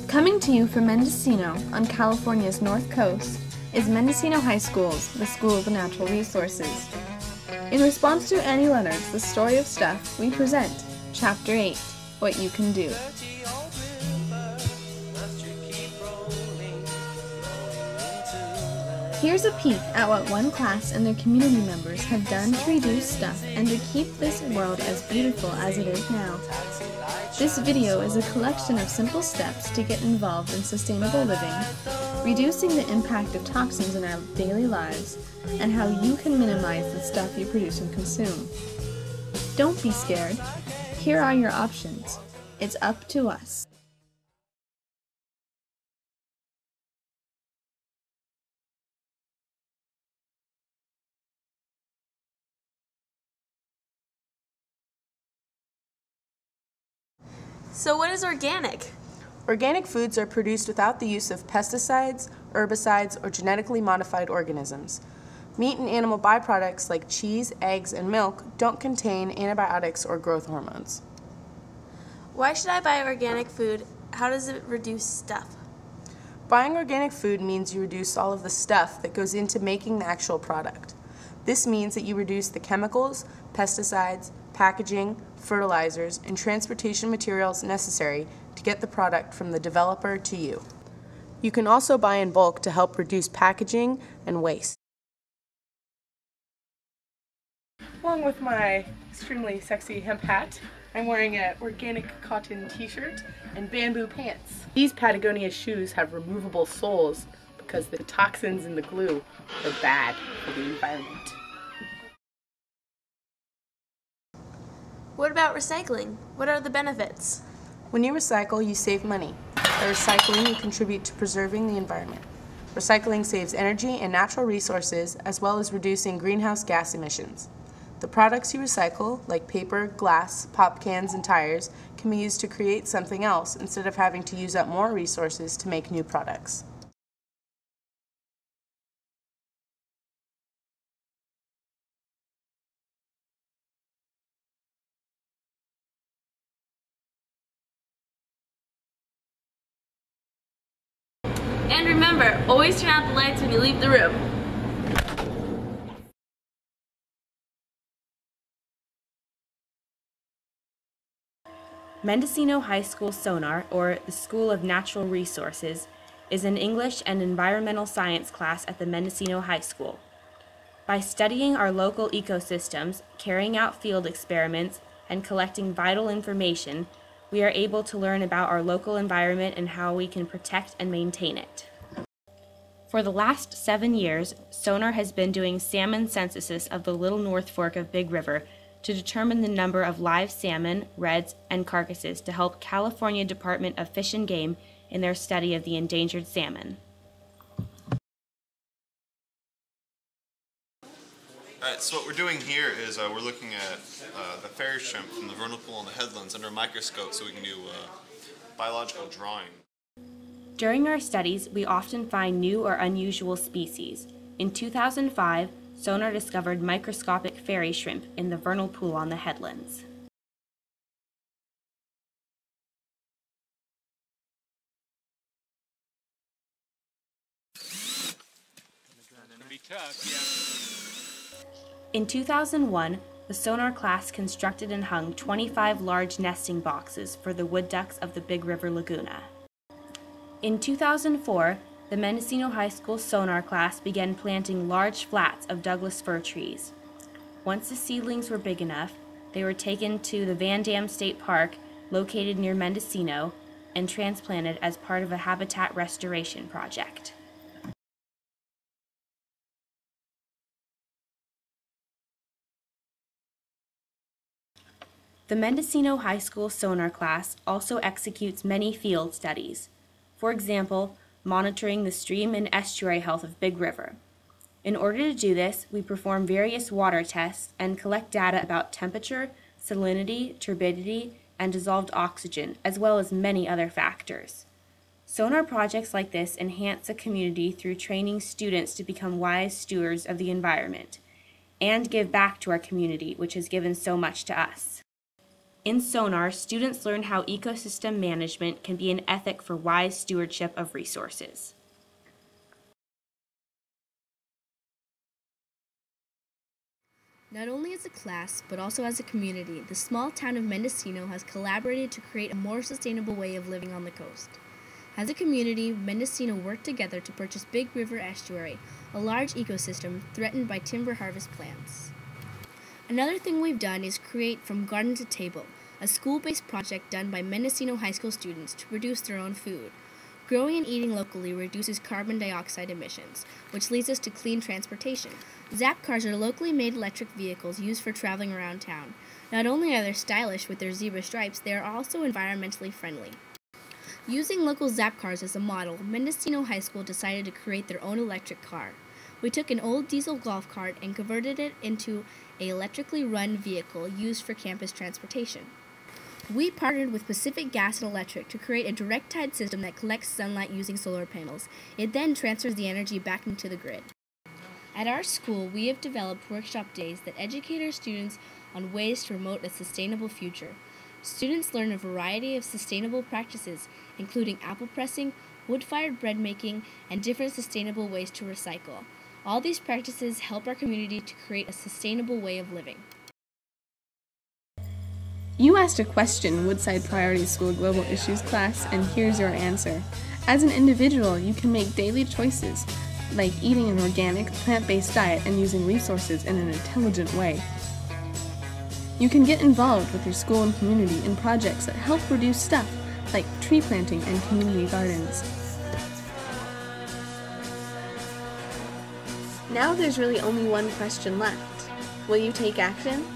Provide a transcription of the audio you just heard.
Coming to you from Mendocino on California's north coast is Mendocino High School's The School of Natural Resources. In response to Annie Leonard's The Story of Stuff, we present Chapter 8, What You Can Do. Here's a peek at what one class and their community members have done to reduce stuff and to keep this world as beautiful as it is now. This video is a collection of simple steps to get involved in sustainable living, reducing the impact of toxins in our daily lives, and how you can minimize the stuff you produce and consume. Don't be scared. Here are your options. It's up to us. So what is organic? Organic foods are produced without the use of pesticides, herbicides, or genetically modified organisms. Meat and animal byproducts like cheese, eggs, and milk don't contain antibiotics or growth hormones. Why should I buy organic food? How does it reduce stuff? Buying organic food means you reduce all of the stuff that goes into making the actual product. This means that you reduce the chemicals, pesticides, packaging, fertilizers, and transportation materials necessary to get the product from the developer to you. You can also buy in bulk to help reduce packaging and waste. Along with my extremely sexy hemp hat, I'm wearing an organic cotton t-shirt and bamboo pants. These Patagonia shoes have removable soles because the toxins in the glue are bad for the environment. What about recycling? What are the benefits? When you recycle, you save money. By recycling, you contribute to preserving the environment. Recycling saves energy and natural resources, as well as reducing greenhouse gas emissions. The products you recycle, like paper, glass, pop cans, and tires, can be used to create something else instead of having to use up more resources to make new products. And remember, always turn out the lights when you leave the room. Mendocino High School Sonar, or the School of Natural Resources, is an English and environmental science class at the Mendocino High School. By studying our local ecosystems, carrying out field experiments, and collecting vital information, we are able to learn about our local environment and how we can protect and maintain it. For the last 7 years, Sonar has been doing salmon censuses of the Little North Fork of Big River to determine the number of live salmon, reds, and carcasses to help California Department of Fish and Game in their study of the endangered salmon. Alright, so what we're doing here is we're looking at the fairy shrimp from the vernal pool and the headlands under a microscope so we can do biological drawing. During our studies, we often find new or unusual species. In 2005, Sonar discovered microscopic fairy shrimp in the vernal pool on the headlands. In 2001, the Sonar class constructed and hung 25 large nesting boxes for the wood ducks of the Big River Laguna. In 2004, the Mendocino High School Sonar class began planting large flats of Douglas fir trees. Once the seedlings were big enough, they were taken to the Van Dam State Park, located near Mendocino, and transplanted as part of a habitat restoration project. The Mendocino High School Sonar class also executes many field studies. For example, monitoring the stream and estuary health of Big River. In order to do this, we perform various water tests and collect data about temperature, salinity, turbidity, and dissolved oxygen, as well as many other factors. Sonar projects like this enhance the community through training students to become wise stewards of the environment, and give back to our community, which has given so much to us. In Sonar, students learn how ecosystem management can be an ethic for wise stewardship of resources. Not only as a class, but also as a community, the small town of Mendocino has collaborated to create a more sustainable way of living on the coast. As a community, Mendocino worked together to purchase Big River Estuary, a large ecosystem threatened by timber harvest plants. Another thing we've done is create From Garden to Table, a school-based project done by Mendocino High School students to produce their own food. Growing and eating locally reduces carbon dioxide emissions, which leads us to clean transportation. Zap cars are locally made electric vehicles used for traveling around town. Not only are they stylish with their zebra stripes, they are also environmentally friendly. Using local Zap cars as a model, Mendocino High School decided to create their own electric car. We took an old diesel golf cart and converted it into an electrically run vehicle used for campus transportation. We partnered with Pacific Gas and Electric to create a direct tide system that collects sunlight using solar panels. It then transfers the energy back into the grid. At our school, we have developed workshop days that educate our students on ways to promote a sustainable future. Students learn a variety of sustainable practices, including apple pressing, wood-fired bread making, and different sustainable ways to recycle. All these practices help our community to create a sustainable way of living. You asked a question, Woodside Priority School Global Issues class, and here's your answer. As an individual, you can make daily choices, like eating an organic, plant-based diet and using resources in an intelligent way. You can get involved with your school and community in projects that help reduce stuff, like tree planting and community gardens. Now there's really only one question left. Will you take action?